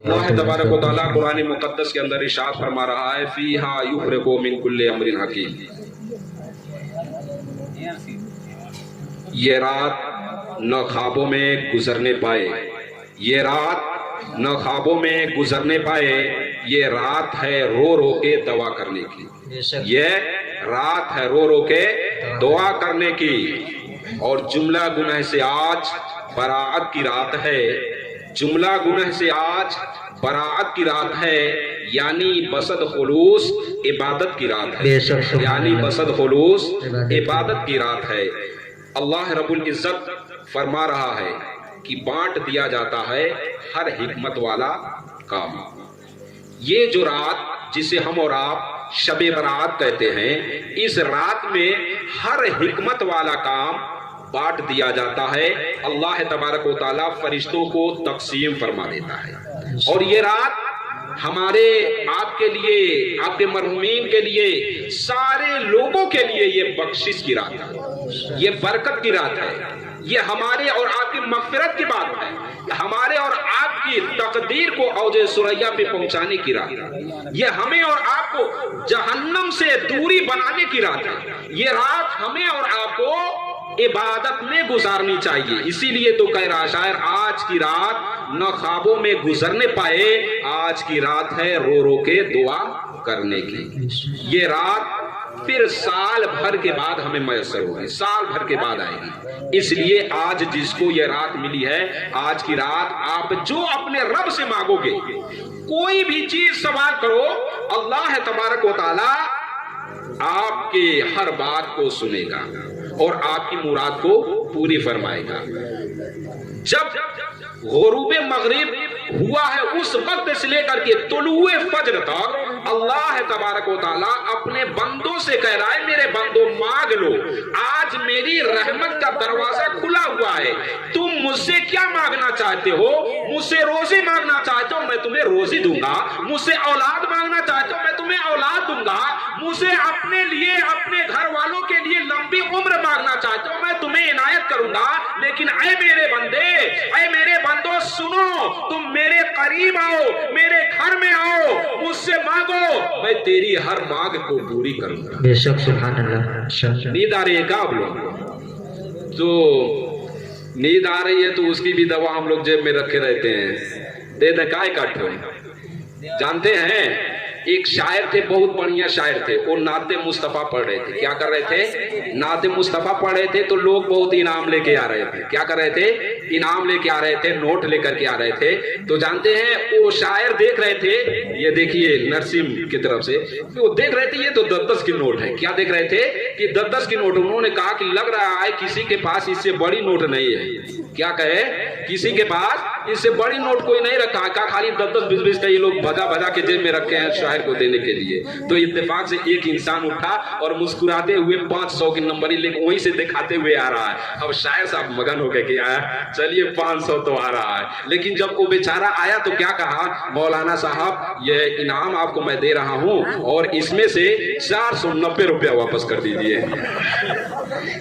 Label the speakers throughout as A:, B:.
A: اللہ تبارک و تعالیٰ قرآن مقدس کے اندر ارشاد فرما رہا ہے فیہا یفرقو من کل امر حکیم. یہ رات نہ خوابوں میں گزرنے پائے، یہ رات نہ خوابوں میں گزرنے پائے، یہ رات ہے رو رو کے دعا کرنے کی، یہ رات ہے رو رو کے دعا کرنے کی. اور جملہ گناہ سے آج براعت کی رات ہے، جملہ گناہ سے آج براعت کی رات ہے، یعنی بسد خلوص عبادت کی رات ہے، یعنی بسد خلوص عبادت کی رات ہے. اللہ رب العزت فرما رہا ہے کہ بانٹ دیا جاتا ہے ہر حکمت والا کام. یہ جو رات جسے ہم اور آپ شب برات کہتے ہیں، اس رات میں ہر حکمت والا کام بانٹ دیا جاتا ہے. اللہ تبارک و تعالیٰ فرشتوں کو تقسیم فرما دیتا ہے. اور یہ رات ہمارے آپ کے لیے، آپ کے مرحومین کے لیے، سارے لوگوں کے لیے یہ بخشش کی رات ہے، یہ برکت کی رات ہے، یہ ہمارے اور آپ کی مغفرت کی بات ہے، ہمارے اور آپ کی تقدیر کو اوج ثریا پہ پہنچانے کی رات ہے، یہ ہمیں اور آپ کو جہنم سے دوری بنانے کی رات ہے. یہ رات ہمیں اور آپ کو عبادت میں گزارنی چاہیے. اسی لیے تو کہہ رہا شاعر آج کی رات نہ خوابوں میں گزرنے پائے، آج کی رات ہے رو رو کے دعا کرنے کی. یہ رات پھر سال بھر کے بعد ہمیں میسر ہوگی، سال بھر کے بعد آئے گی. اس لیے آج جس کو یہ رات ملی ہے، آج کی رات آپ جو اپنے رب سے مانگو گے، کوئی بھی چیز سوال کرو، اللہ تبارک و تعالی آپ کے ہر بات کو سنے گا اور آپ کی مراد کو پوری فرمائے گا. جب غروب مغرب ہوا ہے اس وقت سے لے کر کے طلوع فجر تک اللہ تبارک و تعالیٰ اپنے بندوں سے کہہ رہا ہے میرے بندوں مانگ لو، آج میری رحمت کا دروازہ کھلا ہوا ہے. تم مجھ سے کیا مانگنا چاہتے ہو؟ مجھ سے روزی مانگنا چاہتے ہو، میں تمہیں روزی دوں گا. مجھ سے اولاد مانگنا چاہتے ہو، میں تمہیں اولاد دوں گا. مجھ سے اپنے لیے، اپنے گھر والوں کے لیے لمبی عمر مانگنا چاہتے ہو، میں تمہیں عنایت کروں گا. لیکن اے میرے بندے، اے میرے بندوں سنو، تم میرے قریب آؤ، میرے گھر میں آؤ، مجھ سے مانگو، میں تیری ہر مانگ کو پوری کروں گا.
B: بے شک سبحان اللہ.
A: نیند آ رہی ہے کیا آپ لوگ؟ تو نیند آ رہی ہے تو اس کی بھی دوا ہم لوگ جیب میں رکھے رہتے ہیں. دے دکائے کاٹو. جانتے ہیں ایک شاعر تھے، بہت بڑھیا شاعر تھے، وہ نعت مصطفیٰ پڑھ رہے تھے. کیا کر رہے تھے؟ نعت مصطفیٰ پڑھ رہے تھے. تو لوگ بہت انعام لے کے آ رہے تھے. کیا کر رہے تھے؟ انعام لے کے آ رہے تھے، نوٹ لے کر کے آ رہے تھے. تو جانتے ہیں وہ شاعر دیکھ رہے تھے، یہ دیکھیے نرسیم کی طرف سے وہ دیکھ رہے تھے یہ تو 10 کی نوٹ ہے. کیا دیکھ رہے تھے؟ کہ 10 کی نوٹ. انہوں نے کہا کہ لگ رہا ہے کسی کے پاس اس سے بڑی نوٹ نہیں ہے. کیا کہے؟ کسی کے پاس اس سے بڑی نوٹ کوئی نہیں رکھا. کہا خالی 10 20 کا یہ لوگ بھجا بھجا کے جیب میں رکھے ہیں شاعر کو دینے کے لیے. تو اتفاق سے ایک انسان اٹھا اور مسکراتے ہوئے 500 کی نمبر ہی لیکن وہیں سے دکھاتے ہوئے آ رہا ہے. اب شاعر صاحب مگن ہو گئے کہ چلیے 500 تو آ رہا ہے. لیکن جب وہ بیچارہ آیا تو کیا کہا؟ مولانا صاحب یہ انعام آپ کو میں دے رہا ہوں اور اس میں سے 490 روپیہ واپس کر دیجئے.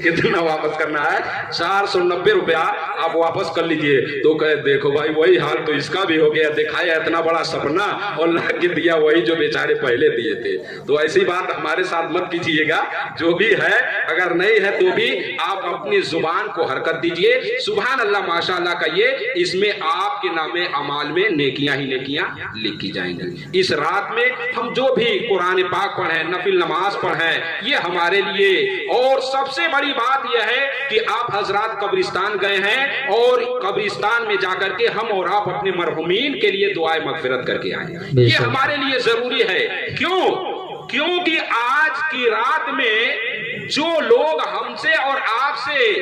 A: کتنا واپس کرنا ہے؟ 490 روپیہ آپ واپس کر لیجئے. تو کہے دیکھو بھائی وہی حال تو اس کا بھی ہو گیا، دکھایا اتنا بڑا سپنا اور لا کے دیا وہی جو بیچارے پہلے دیے تھے. تو ایسی بات ہمارے ساتھ مت کیجیے گا. جو بھی ہے اگر نہیں ہے تو بھی آپ اپنی زبان کو حرکت دیجئے. سبحان اللہ ماشاء اللہ کہیے، اس میں آپ کے نام اعمال میں نیکیاں ہی نیکیاں لکھی جائیں گی. اس رات میں ہم جو بھی قرآن پاک پڑھیں، نفل نماز پڑھیں، یہ ہمارے لیے. اور سب سے بڑی بات یہ ہے کہ آپ حضرات قبرستان گئے ہیں اور قبرستان میں جا کر کے ہم اور آپ اپنے مرحومین کے لیے دعائے مغفرت کر کے آئیں. یہ ہمارے لیے ضروری ہے. کیونکہ آج کی رات میں جو لوگ ہم سے اور آپ سے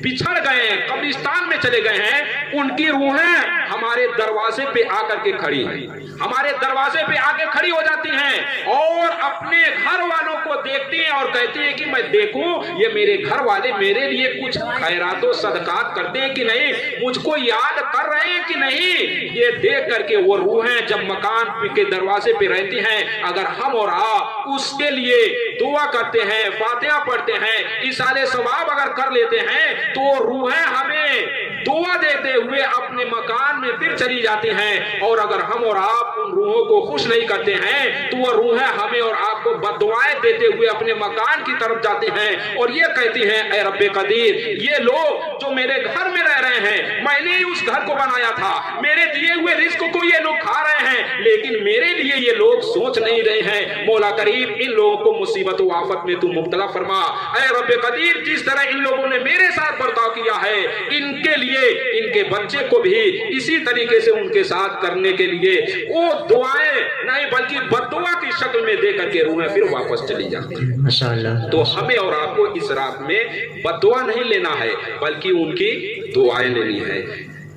A: بچھڑ گئے ہیں، قبرستان میں چلے گئے ہیں، ان کی روحیں ہمارے دروازے پہ آ کر کے کھڑی ہیں، ہمارے دروازے پہ آ کے کھڑی ہو جاتی ہیں اور اپنے گھر والوں کو دیکھتی ہیں اور کہتی ہیں کہ میں دیکھوں یہ میرے گھر والے میرے لیے کچھ خیرات و صدقات کرتے ہیں کہ نہیں، مجھ کو یاد کر رہے ہیں کہ نہیں. یہ دیکھ کر کے وہ روحیں جب مکان کے دروازے پہ رہتی ہیں، اگر ہم اور آپ اس کے لیے دعا کرتے ہیں، فاتحہ پڑھتے ہیں، ایصال ثواب اگر کر لیتے ہیں تو روحیں ہمیں दुआ देते हुए अपने मकान में फिर चली जाती हैं। और अगर हम और आप उन रूहों को खुश नहीं करते हैं तो वह रूहें हमें और आपको बद्दुआएं देते हुए अपने मकान की तरफ जाते हैं और ये कहती हैं, ऐ रब्बे कदीर, ये लोग जो मेरे घर में रह रहे हैं, मैंने ही उस घर को बनाया था, मेरे दिए हुए रिस्क को ये लोग खा रहे हैं, लेकिन मेरे लिए ये लोग सोच नहीं रहे हैं। मौला करीम, इन लोगों को मुसीबत व आफत में तू मुब्तला फरमा। ऐ रब्बे कदीर, जिस तरह इन लोगों ने मेरे साथ बर्ताव किया है, इनके लिए, इनके बच्चे को भी इसी तरीके से उनके साथ करने के लिए वो दुआएं नहीं बल्कि बद्दुआ की शक्ल में दे करके रूहें फिर वापस चली जाती हैं।
B: माशाअल्लाह।
A: तो हमें और आपको इस रात में बद्दुआ नहीं लेना है बल्कि उनकी दुआएं लेनी है।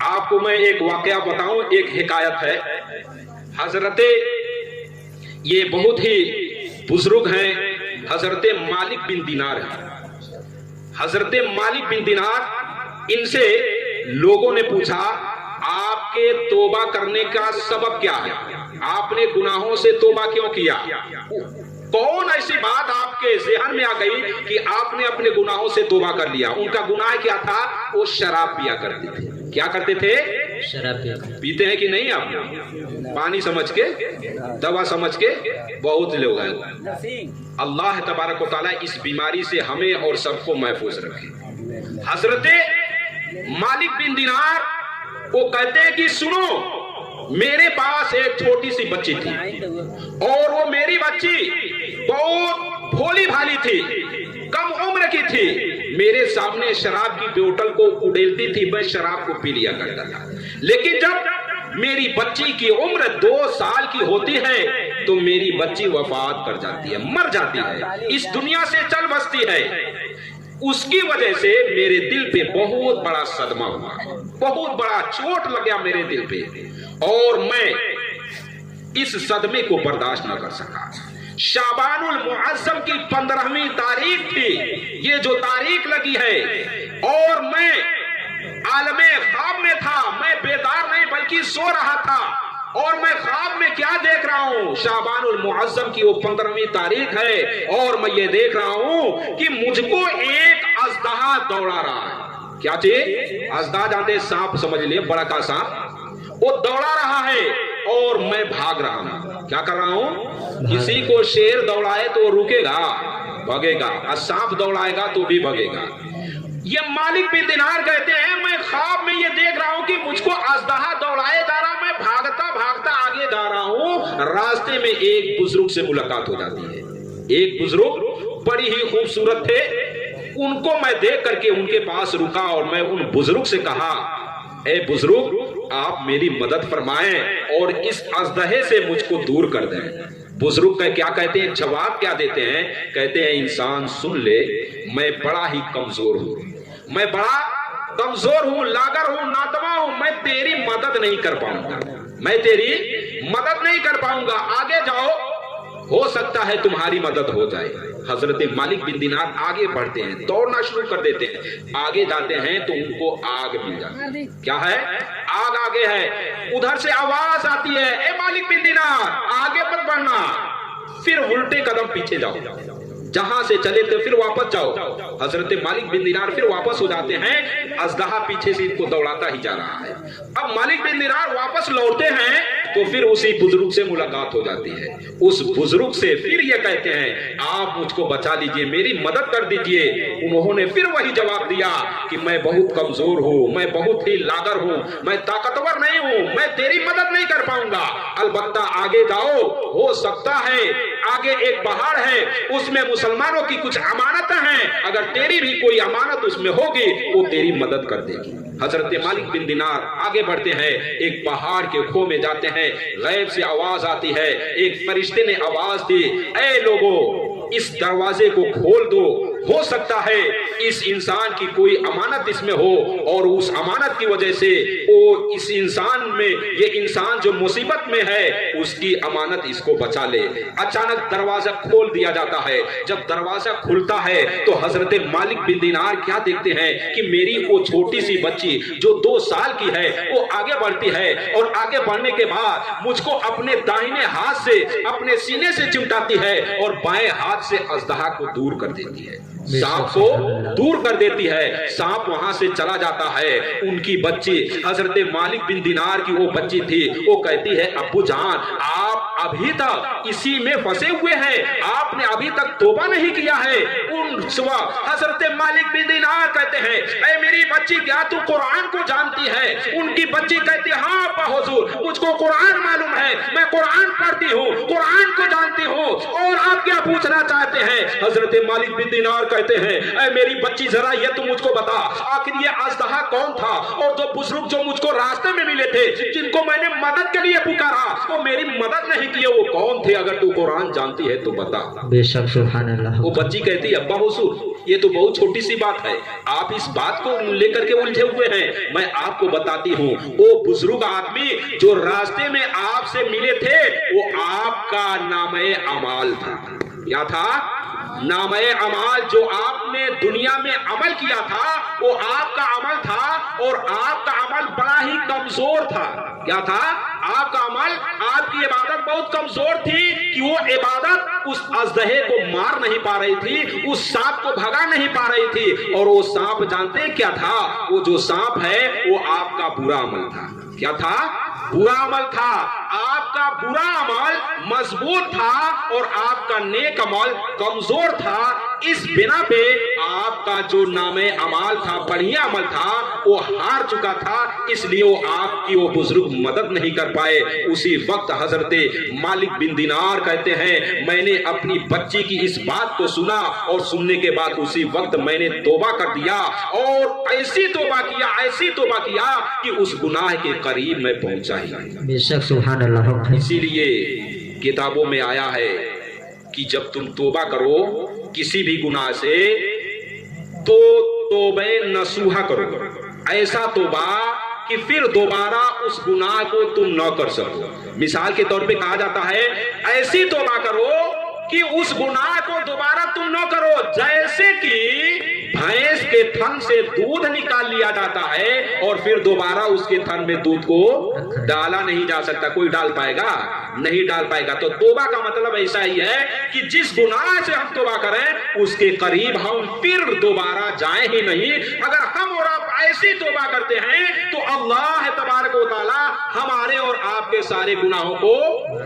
A: आपको मैं एक वाकया बताऊं, एक हिकायत है। हजरते, ये बहुत ही बुजुर्ग हैं, हजरते मालिक बिन दिनार हैं। हजरते मालिक बिन दिनार, इनसे लोगों ने पूछा, आपके तौबा करने का सबब क्या है? आपने गुनाहों से तौबा क्यों किया? कौन ऐसी बात आपके ज़हन में आ गई कि आपने अपने गुनाहों से तौबा कर लिया? उनका गुनाह क्या था? वो शराब पिया करते थे। क्या करते थे?
B: शराब
A: पीते हैं कि नहीं? आप पानी समझ के, दवा समझ के बहुत लोग हैं। अल्लाह तबारक व तआला इस बीमारी से हमें और सबको महफूज रखे। हजरते मालिक बिन दिनार वो कहते हैं कि सुनो, मेरे पास एक छोटी सी बच्ची थी और वो मेरी बच्ची बहुत भोली भाली थी, कम उम्र की थी। मेरे सामने शराब की बोतल को उड़ेलती थी, मैं शराब को पी लिया करता था। लेकिन जब मेरी बच्ची की उम्र 2 साल की होती है तो मेरी बच्ची वफात कर जाती है, मर जाती है, इस दुनिया से चल बसती है। उसकी वजह से मेरे दिल पे बहुत बड़ा सदमा हुआ, बहुत बड़ा चोट लगा मेरे दिल पे, और मैं इस सदमे को बर्दाश्त न कर सका। शाबानुल मुअज्जम की 15वीं तारीख थी, ये जो तारीख लगी है, और मैं आलमे ख्वाब में था। मैं बेदार नहीं बल्कि सो रहा था, और मैं ख्वाब में क्या देख रहा हूं? शाबानुल मुअज्जम की वो 15वीं तारीख है, और मैं ये देख रहा हूं कि मुझको एक अजदहा दौड़ा रहा है। क्या चीज? अजदहा जानते? सांप समझ लिए, बड़ा का सांप। वो दौड़ा रहा है और मैं भाग रहा हूं। क्या कर रहा हूं? किसी को शेर दौड़ाए तो रुकेगा, भगेगा, और सांप दौड़ाएगा तो भी भगेगा। ये मालिक बिन दिनार कहते हैं, मैं ख्वाब में ये देख रहा हूं कि मुझको अजदहा दौड़ाए जा रहा, मैं भागता भागता आगे जा रहा हूं। रास्ते में एक बुजुर्ग से मुलाकात हो जाती है। एक बुजुर्ग बड़ी ही खूबसूरत थे। उनको मैं देख करके उनके पास रुका और मैं उन बुजुर्ग से कहा, ए बुजुर्ग, आप मेरी मदद फरमाएं और इस अजदहे से मुझको दूर कर दें। बुजुर्ग का क्या कहते हैं? जवाब क्या देते हैं? कहते हैं, इंसान सुन ले, मैं बड़ा ही कमजोर हूं, मैं बड़ा कमजोर हूं, लागर हूं, नातवा हूं, मैं तेरी मदद नहीं कर पाऊंगा, मैं तेरी मदद नहीं कर पाऊंगा। आगे जाओ, हो सकता है तुम्हारी मदद हो जाए। हजरत मालिक बिन दिनार आगे बढ़ते हैं, दौड़ना शुरू कर देते हैं। आगे जाते हैं तो उनको आग मिल जाती है। क्या है? आग आगे है। उधर से आवाज आती है, ए मालिक बिन दिनार, आगे मत बढ़ना, फिर उल्टे कदम पीछे जाओ, जहां से चले थे फिर वापस जाओ। हजरत मालिक बिन दिनार फिर वापस हो जाते हैं। अजदहा पीछे से इनको दौड़ाता ही जा रहा है। अब मालिक बिन दिनार वापस लौटते हैं तो फिर उसी बुजुर्ग से मुलाकात हो जाती है। उस बुजुर्ग से फिर ये कहते हैं, आप मुझको बचा लीजिए, मेरी मदद कर दीजिए। उन्होंने फिर वही जवाब दिया कि मैं बहुत कमजोर हूं, मैं बहुत ही लागर हूं, मैं ताकतवर नहीं हूं, मैं तेरी मदद नहीं कर पाऊंगा। अलबत्ता आगे जाओ, हो सकता है आगे एक पहाड़ है, उसमें मुसलमानों की कुछ अमानत हैं, अगर तेरी भी कोई अमानत उसमें होगी वो तेरी मदद कर देगी। हजरत मालिक बिन दिनार आगे बढ़ते हैं, एक पहाड़ के खो में जाते हैं। गैब से आवाज आती है, एक फरिश्ते ने आवाज दी, ऐ लोगों, इस दरवाजे को खोल दो, हो सकता है इस इंसान की कोई अमानत इसमें हो और उस अमानत की वजह से वो इस इंसान में, ये इंसान जो मुसीबत में है, उसकी अमानत इसको बचा ले। अचानक दरवाजा खोल दिया जाता है। जब दरवाजा खुलता है तो हजरत मालिक बिन दिनार क्या देखते हैं कि मेरी वो छोटी सी बच्ची जो 2 साल की है वो आगे बढ़ती है, और आगे बढ़ने के बाद मुझको अपने दाहिने हाथ से अपने सीने से चिमटाती है और बाएं हाथ से अजदहा को दूर कर देती है। सांप को दूर कर देती है, सांप वहां से चला जाता है। उनकी बच्ची हजरत मालिक बिन दिनार की वो बच्ची थी, वो कहती है अब्बू जान आप अभी तक इसी में फंसे हुए हैं, आपने अभी तक तौबा नहीं किया है। उन हजरत मालिक बिन दिनार कहते हैं ऐ मेरी बच्ची क्या तू कुरान को जानती है? उनकी बच्ची कहती है हाँ अब्बा हुजूर मुझको कुरान मालूम है, मैं कुरान पढ़ती हूँ, कुरान को जानती हूँ। और आप क्या पूछना चाहते हैं? हजरत मालिक बिन दिनार कहते हैं ऐ मेरी बच्ची जरा ये तू मुझको बता आखिर ये अजदहा कौन था, और जो बुजुर्ग जो मुझको रास्ते में मिले थे जिनको मैंने मदद के लिए पुकारा वो मेरी मदद नहीं किए, वो कौन थे? अगर तू कुरान जानती है तो बता।
B: बेशक सुभान अल्लाह।
A: वो बच्ची कहती है अब्बा हुजूर ये तो बहुत छोटी सी बात है, आप इस बात को लेकर के उलझे हुए हैं, मैं आपको बताती हूँ। वो बुजुर्ग आदमी जो रास्ते में आपसे मिले थे वो आपका नामे अमाल था। क्या था? नामे अमाल। जो आपने दुनिया में अमल किया था वो आपका अमल था, और आपका अमल बड़ा ही कमजोर था। क्या था? आपका अमल, आपकी इबादत बहुत कमजोर थी कि वो इबादत उस अजदहे को मार नहीं पा रही थी, उस सांप को भगा नहीं पा रही थी। और वो सांप जानते हैं क्या था? वो जो सांप है वो आपका बुरा अमल था। क्या था? बुरा अमल था। आपका बुरा अमल मजबूत था और आपका नेक अमल कमजोर था। इस बिना पे आपका जो नामे अमाल था, बढ़िया अमल था, वो हार चुका था, इसलिए वो आपकी वो बुजुर्ग मदद नहीं कर पाए। उसी वक्त हजरत मालिक बिन दिनार कहते हैं मैंने अपनी बच्ची की इस बात को सुना और सुनने के बाद उसी वक्त मैंने तौबा कर दिया, और ऐसी तौबा किया कि उस गुनाह के करीब मैं पहुंचा ही नहीं।
B: बेशक सुभान अल्लाह।
A: इसीलिए किताबों में आया है कि जब तुम तौबा करो किसी भी गुनाह से तो तौबे नसूहा करो, ऐसा तौबा कि फिर दोबारा उस गुनाह को तुम न कर सको। मिसाल के तौर पे कहा जाता है ऐसी तौबा करो कि उस गुनाह को दोबारा तुम न करो। जैसे कि भैंस के थन से दूध निकाल लिया जाता है और फिर दोबारा उसके थन में दूध को डाला नहीं जा सकता। कोई डाल पाएगा? नहीं डाल पाएगा। तो तौबा का मतलब ऐसा ही है कि जिस गुनाह से हम तौबा करें उसके करीब हम फिर दोबारा जाएं ही नहीं। अगर हम और आप ऐसी तौबा करते हैं तो अल्लाह तबारक व तआला हमारे और आपके सारे गुनाहों को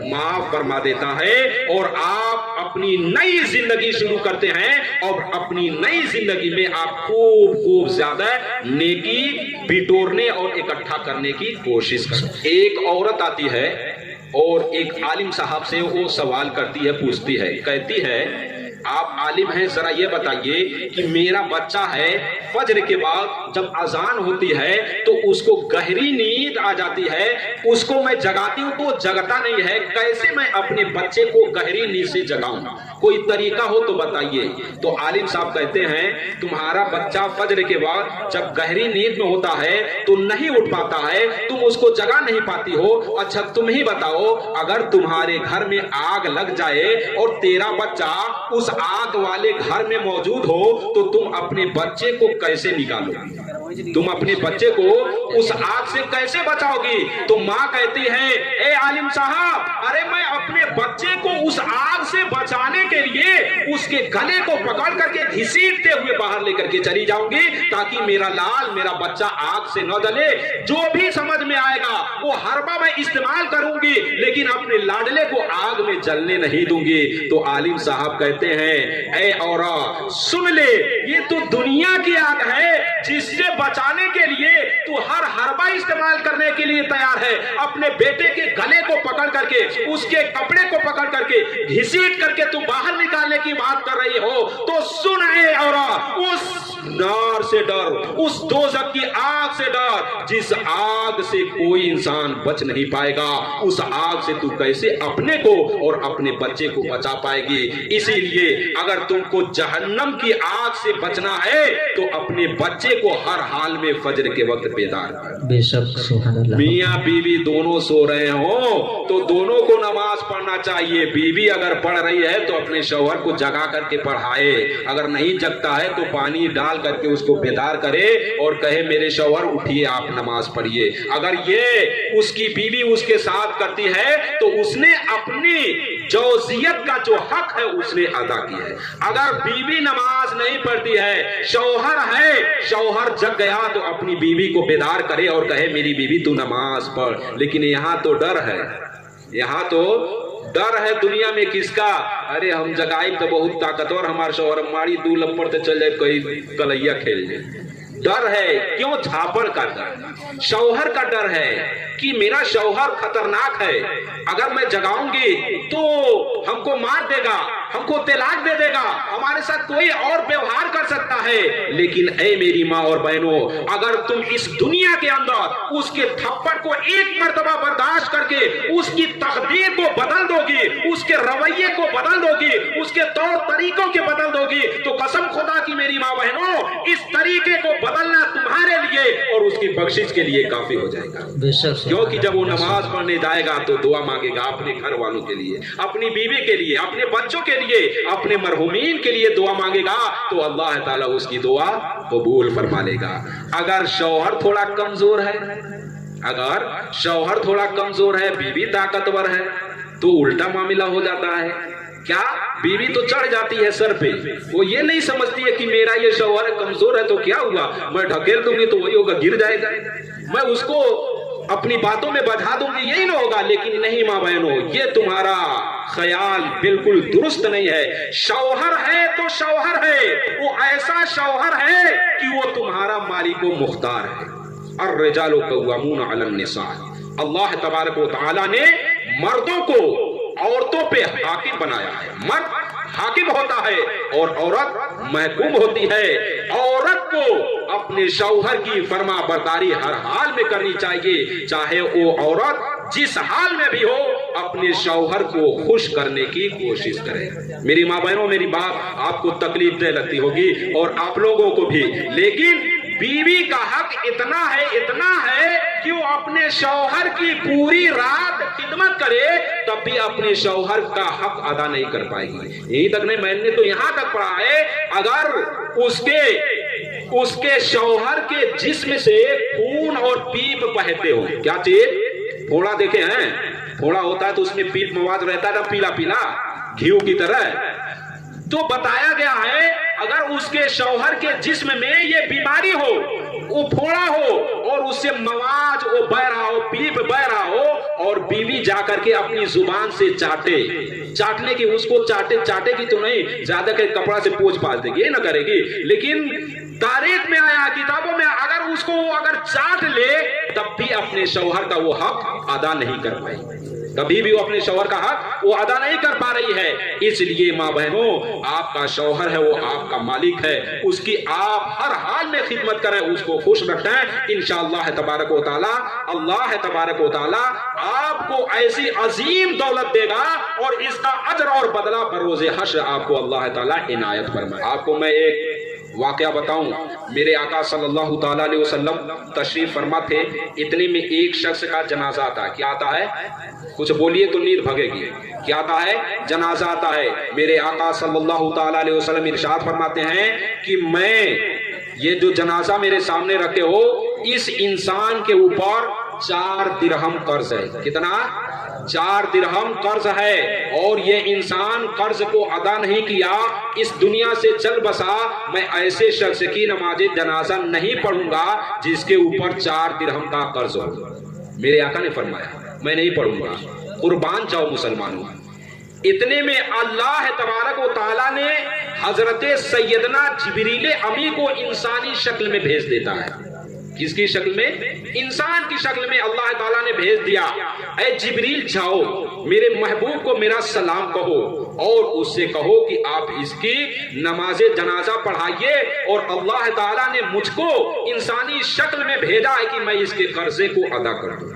A: माफ फरमा देता है, और आप अपनी नई जिंदगी शुरू करते हैं। और अपनी नई जिंदगी में आप खूब ज्यादा नेकी बिटोरने और इकट्ठा करने की कोशिश करें। एक औरत आती है और एक आलिम साहब से वो सवाल करती है, पूछती है, कहती है आप आलिम हैं, जरा ये बताइए कि मेरा बच्चा है, फजर के बाद जब अजान होती है तो उसको गहरी नींद आ जाती है, उसको मैं जगाती हूँ तो जगता नहीं है, कैसे मैं अपने बच्चे को गहरी नींद से जगाऊं? कोई तरीका हो तो बताइए। तो आलिम साहब कहते हैं तुम्हारा बच्चा फजर के बाद जब गहरी नींद में होता है तो नहीं उठ पाता है, तुम उसको जगा नहीं पाती हो। अच्छा तुम ही बताओ, अगर तुम्हारे घर में आग लग जाए और तेरा बच्चा उस आग वाले घर में मौजूद हो तो तुम अपने बच्चे को कैसे निकालोगी? तुम अपने बच्चे को उस आग से कैसे बचाओगी? तो माँ कहती है ए आलिम साहब, अरे मैं अपने बच्चे को उस आग से बचाने के लिए उसके गले को पकड़ करके घसीटते हुए बाहर लेकर के चली जाऊंगी ताकि मेरा लाल, मेरा बच्चा आग से न जले। जो भी समझ में आएगा वो हरबा मैं इस्तेमाल करूंगी, लेकिन अपने लाडले को आग में जलने नहीं दूंगी। तो आलिम साहब कहते हैं ए औरत सुन ले, ये तो दुनिया की आग है जिससे बचाने के लिए तू हर हरबा इस्तेमाल करने के लिए तैयार है। अपने बेटे के गले को पकड़ करके, उसके कपड़े को पकड़ करके, घसीट करके तू बाहर निकालने की बात कर रही हो। तो सुन ए औरत, उस नार से डर, उस दोज़ख की आग से डर जिस आग से कोई इंसान बच नहीं पाएगा। उस आग से तू कैसे अपने को और अपने बच्चे को बचा पाएगी? इसीलिए अगर तुमको जहन्नम की आग से बचना है तो अपने बच्चे को हर हाल में फजर के वक्त बेदार कर।
B: बेशक सुभान अल्लाह।
A: मियाँ बीवी दोनों सो रहे हो तो दोनों को नमाज पढ़ना चाहिए। बीवी अगर पढ़ रही है तो अपने शौहर को जगा करके पढ़ाए, अगर नहीं जगता है तो पानी डाल करके उसको बेदार करे और कहे मेरे शौहर उठिए आप नमाज पढ़िए। अगर ये उसकी बीवी उसके साथ करती है तो उसने अपनी जौजियत का जो हक है उसने अदा किया है। अगर बीवी नमाज नहीं पढ़ती है, शौहर जग गया तो अपनी बीवी को बेदार करे और कहे मेरी बीवी तू नमाज पढ़। लेकिन यहाँ तो डर है, यहाँ तो डर है दुनिया में किसका? अरे हम जगाई तो बहुत ताकतवर हमारे शौहर, हमारी दू लपड़ तो चल जाए कोई कलैया खेल जाए। डर है, क्यों? झापड़ का डर, शौहर का डर है कि मेरा शौहर खतरनाक है, अगर मैं जगाऊंगी तो हमको मार देगा, हमको तलाक दे देगा, हमारे साथ कोई और व्यवहार कर सकता है। लेकिन ऐ मेरी माँ और बहनों, अगर तुम इस दुनिया के अंदर उसके थप्पड़ को एक मर्तबा बर्दाश्त करके उसकी तकदीर को बदल दोगी, उसके रवैये को बदल दोगी, उसके तौर तरीकों के बदल दोगी, तो कसम खुदा की मेरी माँ बहनों, इस तरीके को बदलना तुम्हारे लिए और उसकी बख्शिश के लिए काफी हो जाएगा। क्योंकि जब वो नमाज पढ़ने जाएगा तो दुआ मांगेगा अपने घर वालों के लिए, अपनी बीवी के लिए, अपने बच्चों के लिए, अपने मरहुमीन के लिए दुआ मांगेगा तो अल्लाह ताला उसकी दुआ कबूल फरमा लेगा। अगर शौहर थोड़ा कमजोर है, अगर शौहर थोड़ा कमजोर है, बीवी ताकतवर है, तो उल्टा मामला हो जाता है। क्या? बीवी तो चढ़ जाती है सर पे, वो ये नहीं समझती है कि मेरा ये शौहर कमजोर है तो क्या हुआ, मैं ढकेल दूंगी तो वही होगा, गिर जाएगा, मैं उसको अपनी बातों में बधा दूंगी, यही ना होगा। लेकिन नहीं माँ बहनों, ये तुम्हारा ख्याल बिल्कुल दुरुस्त नहीं है। शौहर है तो शौहर है, वो ऐसा शौहर है कि वो तुम्हारा मालिक व मुख्तार है। अर्रिजालु कव्वामून अलन निसा, अल्लाह तबारक व तआला ने मर्दों को औरतों पे हाकिम बनाया है। मर्द हाकिम होता है और औरत महकूम होती है। औरत को अपने शौहर की फरमा बरदारी हर हाल में करनी चाहिए, चाहे वो औरत जिस हाल में भी हो अपने शौहर को खुश करने की कोशिश करे। मेरी माँ बहनों, मेरी बात आपको तकलीफ दे लगती होगी और आप लोगों को भी, लेकिन बीवी का हक इतना है कि वो अपने शौहर की पूरी रात खिदमत करे तब भी अपने शौहर का हक अदा नहीं कर पाएगी। यही तक नहीं, मैंने तो यहाँ तक पढ़ा है, अगर उसके शौहर के जिस्म से खून और पीप बहते हो, क्या चीज? फोड़ा देखे हैं, फोड़ा होता है तो उसमें पीप मवाद रहता है पीला पीला घी की तरह, तो बताया गया है अगर उसके शौहर के जिस्म में ये बीमारी हो, वो फोड़ा हो और उससे मवाज वो बह रहा हो, पीप बह रहा हो, और बीवी जाकर के अपनी जुबान से चाटने की, उसको चाटेगी तो नहीं, ज्यादा के कपड़ा से पोंछ पाछ देगी, ये ना करेगी। लेकिन तारीख में आया, किताबों में, अगर चाट ले तब भी अपने शौहर का वो हक अदा नहीं कर पाई, कभी भी वो अपने शौहर का हक वो अदा नहीं कर पा रही है। इसलिए माँ बहनों, आपका शौहर है वो आपका मालिक है, उसकी आप हर हाल में खिदमत करें, उसको खुश रखें। इंशाअल्लाह तबारक व तआला अल्लाह तबारक व तआला आपको ऐसी अजीम दौलत देगा और इसका अजर और बदला बरोज़े हश्र आपको अल्लाह ताला इनायत फरमाए। आपको मैं एक वाकया बताऊं, मेरे आका सल्लल्लाहु ताला अलैहि वसल्लम तशरीफ फरमा थे, इतने में एक शख्स का जनाजा आता है। क्या आता है? कुछ बोलिए तो नींद भगेगी। क्या आता है? जनाजा आता है। मेरे आका सल्लल्लाहु ताला अलैहि वसल्लम इरशाद फरमाते हैं कि मैं ये जो जनाजा मेरे सामने रखे हो, इस इंसान के ऊपर 4 दिरहम कर्ज है। कितना? 4 दिरहम कर्ज है, और ये इंसान कर्ज को अदा नहीं किया, इस दुनिया से चल बसा, मैं ऐसे शख्स की नमाज जनाजा नहीं पढ़ूंगा जिसके ऊपर 4 दिरहम का कर्ज हो। मेरे आका ने फरमाया मैं नहीं पढ़ूंगा, कुर्बान जाओ मुसलमानों। इतने में अल्लाह तबारक व तआला ने हजरत सैयदना जिब्रील अमी को इंसानी शक्ल में भेज देता है। किसकी शक्ल में? इंसान की शक्ल में अल्लाह ताला ने भेज दिया। ऐ जिब्रील जाओ, मेरे महबूब को मेरा सलाम कहो और उससे कहो कि आप इसकी नमाजे जनाजा पढ़ाइए, और अल्लाह ताला ने मुझको इंसानी शक्ल में भेजा है कि मैं इसके कर्जे को अदा कर दूं,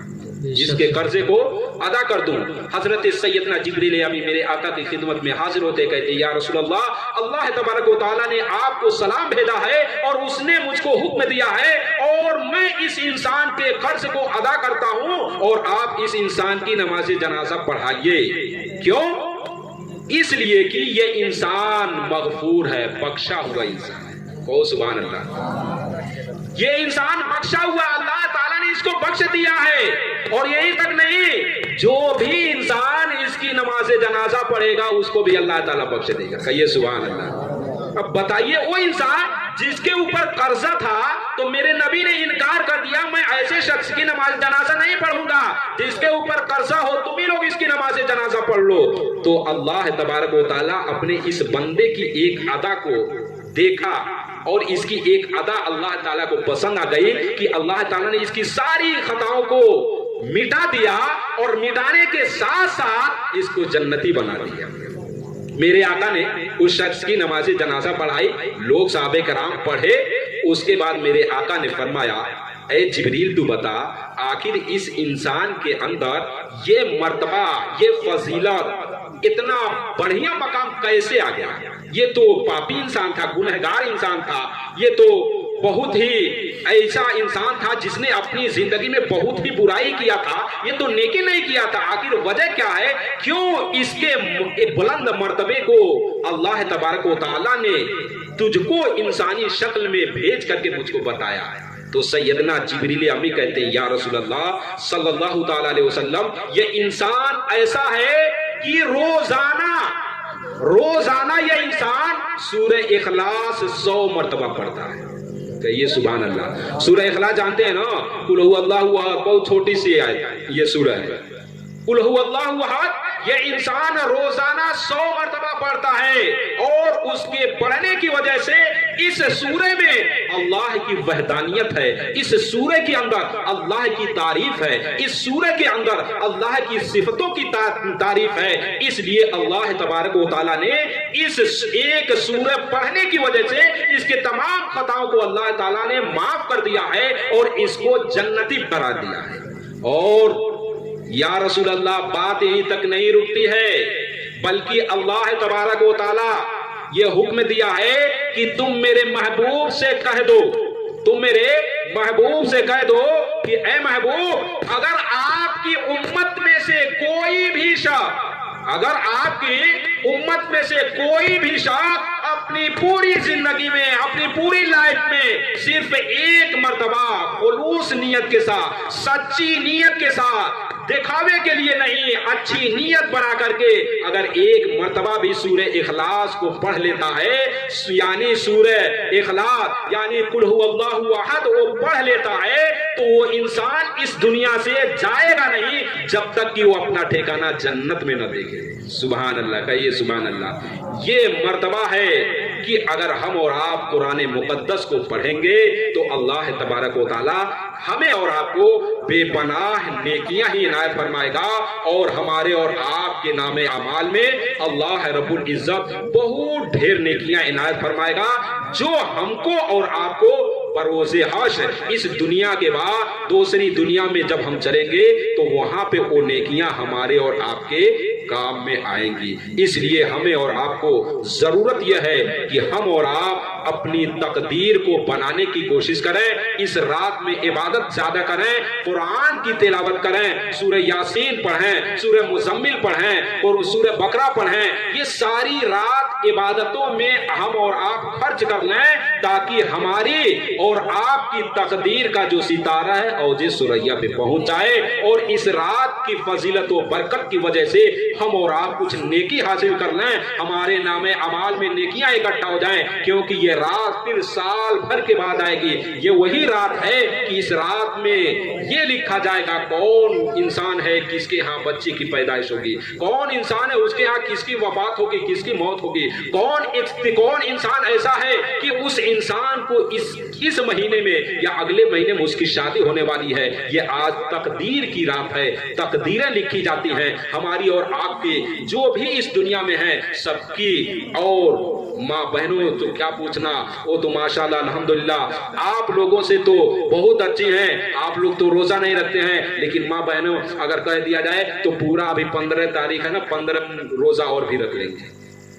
A: इसके कर्जे को अदा कर दूं। हजरत सैयदना जिब्रील अमी मेरे आका की खिदमत में हाजिर होते कहते या रसूल अल्लाह, अल्लाह तबारक व तआला ने आपको सलाम भेजा है और उसने मुझको हुक्म दिया है, और मैं इस इंसान के कर्ज को अदा करता हूं, और आप इस इंसान की नमाज जनाजा पढ़ाइए। क्यों? اس لیے کہ یہ انسان مغفور ہے، بخشا ہوا انسان ہے۔ او سبحان اللہ، یہ انسان بخشا ہوا، اللہ تعالیٰ نے اس کو بخش دیا ہے۔ اور یہی تک نہیں، جو بھی انسان اس کی نماز جنازہ پڑھے گا اس کو بھی اللہ تعالیٰ بخش دے گا۔ کہیے سبحان اللہ۔ اب بتائیے، وہ انسان جس کے اوپر قرضہ تھا تو میرے نبی نے انکار کر دیا، میں ایسے شخص کی نماز جنازہ نہیں پڑھوں گا جس کے اوپر قرضہ ہو، تم ہی لوگ اس کی نماز جنازہ پڑھ لو۔ تو اللہ تبارک و تعالیٰ اپنے اس بندے کی ایک ادا کو دیکھا اور اس کی ایک ادا اللہ تعالیٰ کو پسند آ گئی کہ اللہ تعالیٰ نے اس کی ساری خطاؤں کو مٹا دیا اور مٹانے کے ساتھ ساتھ اس کو جنتی بنا دیا۔ میرے آقا نے اس شخص کی نماز جنازہ پڑھائی، لوگ صحابہ کرام پڑھے، اس کے بعد میرے آقا نے فرمایا، اے جبریل تو بتا آخر اس انسان کے اندر یہ مرتبہ، یہ فضیلت، اتنا بڑھیا مقام کیسے آ گیا؟ یہ تو پاپی انسان تھا، گنہگار انسان تھا، یہ تو بہت ہی ایسا انسان تھا جس نے اپنی زندگی میں بہت ہی برائی کیا تھا، یہ تو نیکی نہیں کیا تھا۔ آخر وجہ کیا ہے؟ کیوں اس کے بلند مرتبے کو اللہ تبارک و تعالیٰ نے تجھ کو انسانی شکل میں بھیج کر کے مجھ کو بتایا؟ تو سیدنا جبریل امی کہتے ہیں، یا رسول اللہ صلی اللہ تعالی علیہ وسلم، یہ انسان ایسا ہے کہ روزانہ یہ انسان سورہ اخلاص 100 مرتبہ پڑھتا ہے۔ کہیے سبحان اللہ۔ سورہ اخلاص جانتے ہیں نا، قل هو اللہ احد، بہت چھوٹی سی آیت یہ سورہ ہے، قل هو اللہ احد، یہ انسان روزانہ 100 مرتبہ پڑھتا ہے، اور اس کے پڑھنے کی وجہ سے اس سورہ میں اللہ کی وحدانیت ہے، اس سورہ کے اندر اللہ کی تعریف ہے، اس سورہ کے اندر اللہ کی صفتوں کی تعریف ہے۔ اس لیے اللہ تبارک و تعالیٰ نے اس ایک سورہ پڑھنے کی وجہ سے اس کے تمام خطاؤں کو اللہ تعالیٰ نے معاف کر دیا ہے اور اس کو جنتی قرار دیا ہے۔ اور یا رسول اللہ، بات یہیں تک نہیں رکتی ہے، بلکہ اللہ تبارک و تعالیٰ یہ حکم دیا ہے کہ تم میرے محبوب سے کہہ دو، تم میرے محبوب سے کہہ دو کہ اے محبوب، اگر آپ کی امت میں سے کوئی بھی شخص، اگر آپ کی امت میں سے کوئی بھی شخص اپنی پوری زندگی میں، اپنی پوری لائف میں صرف ایک مرتبہ خلوص نیت کے ساتھ، سچی نیت کے ساتھ، دکھاوے کے لیے نہیں، اچھی نیت بنا کر کے اگر ایک مرتبہ بھی سورہ اخلاص کو پڑھ لیتا ہے، یعنی سورہ اخلاص یعنی قل هو اللہ احد وہ پڑھ لیتا ہے، تو وہ انسان اس دنیا سے جائے گا نہیں جب تک کہ وہ اپنا ٹھکانہ جنت میں نہ دیکھے۔ سبحان اللہ، کہیے سبحان اللہ۔ یہ مرتبہ ہے کہ اگر ہم اور آپ قرآن مقدس کو پڑھیں گے تو اللہ تبارک و تعالی ہمیں اور آپ کو بے پناہ نیکیاں ہی عنایت فرمائے گا، اور ہمارے اور آپ کے نام اعمال میں اللہ رب العزت بہت ڈھیر نیکیاں عنایت فرمائے گا، جو ہم کو اور آپ کو بروز حشر اس دنیا کے بعد دوسری دنیا میں جب ہم چلیں گے تو وہاں پہ وہ نیکیاں ہمارے اور آپ کے کام میں آئیں گی۔ اس لیے ہمیں اور آپ کو ضرورت یہ ہے کہ ہم اور آپ اپنی تقدیر کو بنانے کی کوشش کریں، اس رات میں عبادت زیادہ کریں، قرآن کی تلاوت کریں، سورہ یاسین پڑھیں، سورہ مزمل پڑھیں اور سورہ بقرہ پڑھیں۔ یہ ساری رات عبادتوں میں ہم اور آپ خرچ کر لیں تاکہ ہماری اور آپ کی تقدیر کا جو ستارہ ہے اوج ثریا پہ پہنچ جائے، اور اس رات کی فضیلت و برکت کی وجہ سے ہم اور آپ کچھ نیکی حاصل کر لیں، ہمارے نام اعمال میں نیکیاں اکٹھا ہو جائیں، کیونکہ یہ رات پھر سال بھر کے بعد آئے گی۔ یہ وہی رات ہے کہ اس رات میں یہ لکھا جائے گا کون انسان ہے کس کے ہاں بچے کی پیدائش ہوگی، کون انسان ہے اس کے ہاں کس کی وفات ہوگی، کس کی موت ہوگی، کون انسان ایسا ہے کہ اس انسان کو اس مہینے میں یا اگلے مہینے میں اس کی شادی ہونے والی ہے۔ یہ آج تقدیر کی رات ہے، تقدیریں لکھی جاتی ہیں ہماری اور آپ کی، جو بھی اس دنیا میں ہیں سب کی۔ اور ماں بہنوں تو کیا پوچھنا، وہ تو ماشاءاللہ الحمدللہ آپ لوگوں سے تو بہت اچھی ہیں، آپ لوگ تو روزہ نہیں رکھتے ہیں، لیکن ماں بہنوں اگر کہہ دیا جائے تو پورا ابھی 15 تاریخ ہے نا، 15 روزہ اور بھی رکھ لیں گے،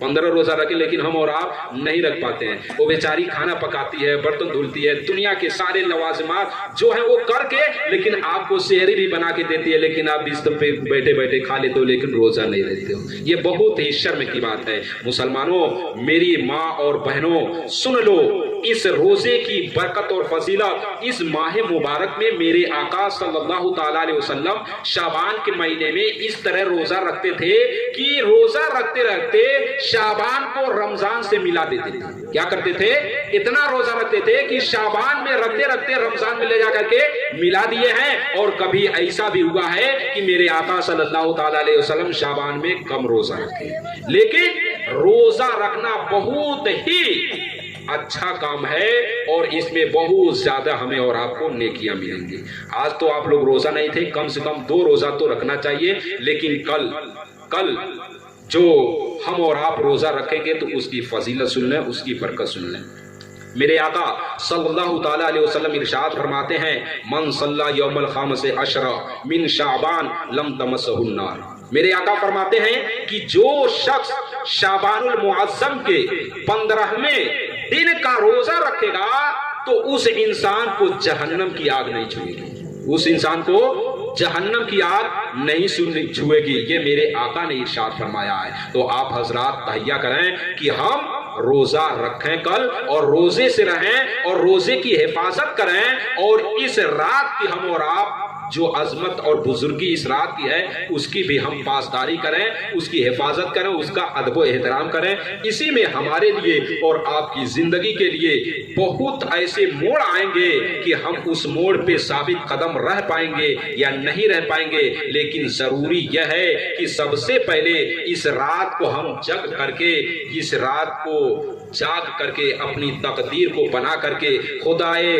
A: 15 रोजा रखे, लेकिन हम और आप नहीं रख पाते हैं। वो बेचारी खाना पकाती है, बर्तन धुलती है, दुनिया के सारे लवाजमात जो है वो करके, लेकिन आपको सेहरी भी बना के देती है, लेकिन आप बिस्तर पे बैठे बैठे खा लेते हो, लेकिन रोजा नहीं रहते हो। ये बहुत ही शर्म की बात है। मुसलमानों, मेरी माँ और बहनों, सुन लो, इस रोजे की बरकत और फजीलत इस माह मुबारक में मेरे आका सल्लल्लाहु ताला अलैहि वसल्लम शाबान के महीने में इस तरह रोजा रखते थे कि रोजा रखते रखते शाबान को रमजान से मिला देते थे। क्या करते थे? इतना रोजा रखते थे कि शाबान में रखते रखते रमजान में ले जाकर के मिला दिए हैं। और कभी ऐसा भी हुआ है कि मेरे आका सल्लल्लाहु ताला अलैहि वसल्लम शाबान में कम रोजा रखे। लेकिन रोजा रखना बहुत ही अच्छा काम है और इसमें बहुत ज्यादा हमें और आपको नेकियां मिलेंगी। आज तो आप लोग रोजा नहीं थे, कम से कम 2 रोजा तो रखना चाहिए, लेकिन कल जो हम और आप रोजा रखेंगे तो उसकी फजीलत सुन लें, उसकी बरकत सुन लें। मेरे आका सल्लल्लाहु ताला अलैहि वसल्लम इरशाद फरमाते हैं, मन सल्ला यौमल खामसे अशरा मिन शाबान लम तमस्सहुन नार। मेरे आका फरमाते हैं कि जो शख्स शाबानुल मुअज्जम के 15वें दिन का रोजा रखेगा तो उस इंसान को जहन्नम की आग नहीं छुएगी, उस इंसान को जहन्नम की आग नहीं छुएगी। ये मेरे आका ने इरशाद फरमाया है। तो आप हजरात तहैया करें कि हम रोजा रखें कल, और रोजे से रहें और रोजे की हिफाजत करें, और इस रात की हम और आप जो अजमत और बुजुर्गी इस रात की है उसकी भी हम पासदारी करें, उसकी हिफाजत करें, उसका अदब एहतराम करें। इसी में हमारे लिए और आपकी जिंदगी के लिए बहुत ऐसे मोड़ आएंगे कि हम उस मोड़ पे साबित कदम रह पाएंगे या नहीं रह पाएंगे। लेकिन जरूरी यह है कि सबसे पहले इस रात को हम जग करके, इस रात को जाग करके अपनी तकदीर को बना करके खुदाए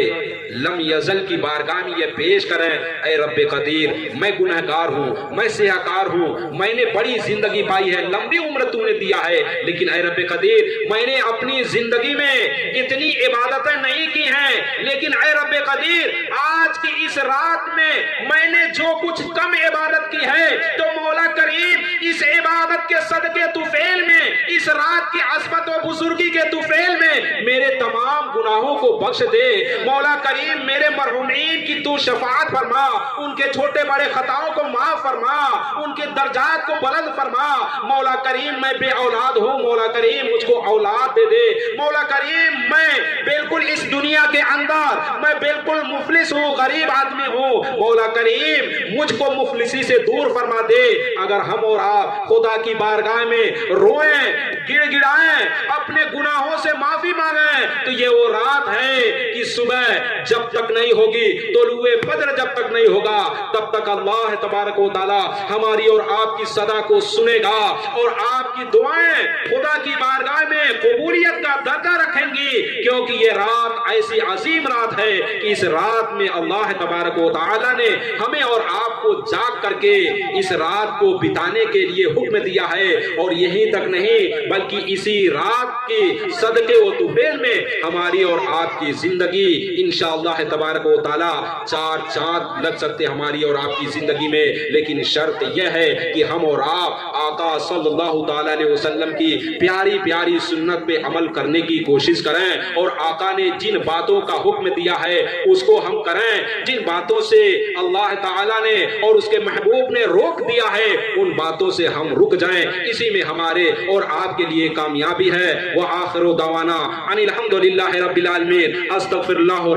A: लम यजल की बारगाह में ये पेश करें, ऐ रब्बे कदीर, मैं गुनहगार हूँ, मैं सियाकार हूँ, मैंने बड़ी जिंदगी पाई है, लंबी उम्र तूने दिया है, लेकिन ऐ रब्बे कदीर मैंने अपनी जिंदगी में इतनी इबादतें नहीं की हैं, लेकिन ऐ रब्बे कदीर आज की इस रात में मैंने जो कुछ कम इबादत की है, तो मौला करीम इस इबादत के सदके तुफेल में, इस रात की असमत और बुजुर्गी के तुफेल में मेरे तमाम गुनाहों को बख्श दे। मौला करीम मेरे मरहुमीन की तू शफाअत फरमा, उनके छोटे बड़े खताओं को माफ फरमा, उनके दर्जात को बुलंद फरमा। मौला करीम मैं बे औलाद हूँ, मौला करीम मुझको औलाद दे दे। मौला करीम मैं बिल्कुल इस दुनिया के अंदर मैं बिल्कुल मुफलिस हूँ, गरीब आदमी हूँ, मौला करीम मुझको मुफलिसी से दूर फरमा दे। अगर हम और आप खुदा की बारगाह में रोएं, गिड़गिड़ाएं, अपने गुनाहों से माफी मांगे, तो ये वो रात है कि सुबह जब तक नहीं होगी, तोलुए फजर जब तक नहीं होगा, तब तक अल्लाह तबारक व तआला हमारी और आपकी सदा को सुनेगा और आपकी दुआएं खुदा की बारगाह में कबूलियत का दर्जा रखेंगी। क्योंकि ये रात ऐसी अजीम रात है कि इस रात में अल्लाह तबारक व तआला ने हमें और आपको जाग करके इस रात को बिताने के लिए हुक्म दिया है। और यही तक नहीं बल्कि इसी रात के सदके व तुफेल में हमारी और आपकी जिंदगी इंशाअल्लाह तबारक व तआला 4 चांद लग सकते हमारी और आपकी जिंदगी में। लेकिन शर्त यह है कि हम और आप आका सल्लल्लाहु ताला अलैहि वसल्लम की प्यारी प्यारी सुन्नत पे अमल करने की कोशिश करें, और आका ने जिन बातों का हुक्म दिया है उसको हम करें, जिन बातों से अल्लाह ताला ने और उसके महबूब ने रोक दिया है उन बातों से हम रुक जाएं। इसी में हमारे और आपके लिए कामयाबी है। व आखिरु दवाना अनिल हम्दुलिल्लाहि रब्बिल आलमीन, अस्तगफिरुल्लाह।